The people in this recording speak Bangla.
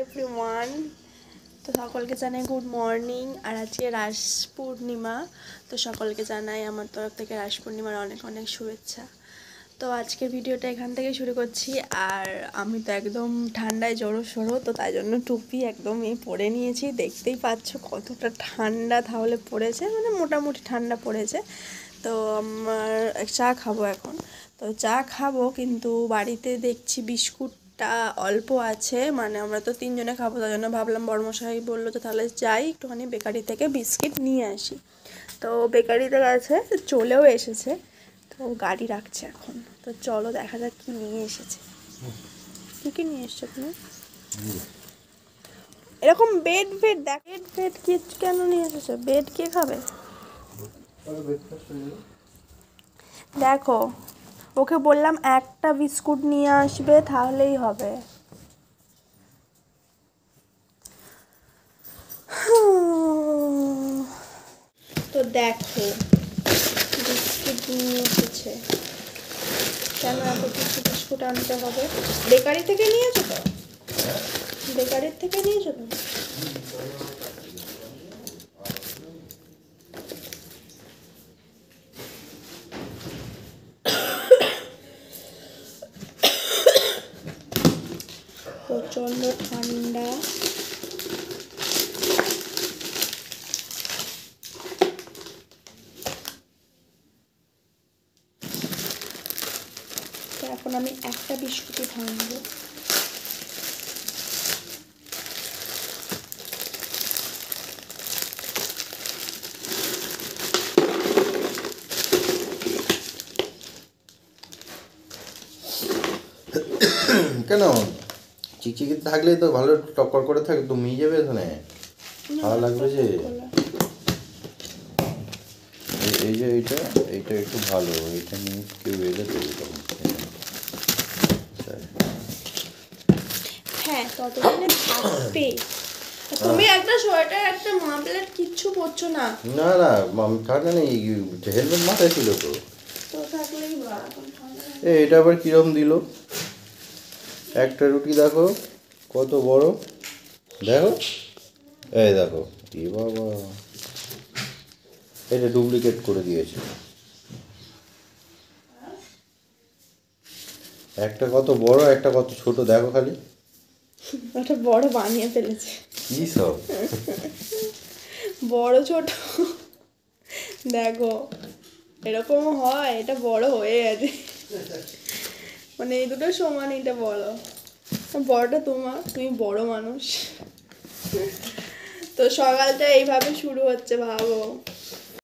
এভরিওয়ান। তো সকলকে জানাই গুড মর্নিং। আর আজকে রাস পূর্ণিমা, তো সকলকে জানাই আমার তরফ থেকে রাস পূর্ণিমার অনেক অনেক শুভেচ্ছা। তো আজকের ভিডিওটা এখান থেকে শুরু করছি। আর আমি তো একদম ঠান্ডায় জড়ো সড়ো, তো তাই জন্য টুপি একদম পরে নিয়েছি। দেখতেই পাচ্ছ কতটা ঠান্ডা তাহলে পড়েছে, মানে মোটামুটি ঠান্ডা পড়েছে। তো আমার চা খাবো এখন। তো চা খাবো, কিন্তু বাড়িতে দেখছি বিস্কুটটা অল্প আছে, মানে আমরা তো তিনজনে খাবো, তাই জন্য ভাবলাম বড়মশাই বললো যে তাহলে যাই একটুখানি বেকারি থেকে বিস্কিট নিয়ে আসি। তো বেকারিতে গেছে, চলেও এসেছে, তো গাড়ি রাখছে এখন। তো চলো দেখা যাক কি নিয়ে এসেছে। কি নিয়ে এসছো তুমি? এরকম বেড দেখ, বেড কি কেন নিয়ে এসেছো? বেড কে খাবে? দেখো, ওকে বললাম একটা বিস্কুট নিয়ে আসবে, তাহলেই হবে। তো দেখো বিস্কুট নিয়ে এসেছে। কেন এত কিছু বিস্কুট আনতে হবে? বেকারি থেকে নিয়েছো তো? বেকারির থেকে নিয়েছো তো? প্রচণ্ড ঠান্ডা। তো এখন আমি একটা বিস্কুটই ভাঙবো। কেন চিকচিকি থাকলে তো ভালো টক্কর করে থাকে, তো মিয়ে যাবে ওখানে, ভালো লাগবে যে। এই যে এইটা এইটা একটু ভালো, এইটা নিয়ে কেউ এলে তো হ্যাঁ, ততদিনে থাকবে। তুমি একটা সোয়েটার একটা মাফলার কিচ্ছু পরছো না। না না, ঠান্ডা নেই, হেলমেট মাথায় ছিল তো। তো থাকলেই এটা আবার কিরম দিল? একটা রুটি দেখো কত বড়, দেখো, এই দেখো, এ বাবা, এটা ডুপ্লিকেট করে দিয়েছে। একটা কত বড়, একটা কত ছোট, দেখো খালি। একটা বড় বানিয়ে ফেলেছে। কি সব বড় ছোট দেখো, এরকম হয়? এটা বড় হয়ে গেছে, মানে এই দুটো সমান, এটা বড়। বড়টা তোমার, তুমি বড় মানুষ। তো সকালটা এইভাবে শুরু হচ্ছে, ভাবো।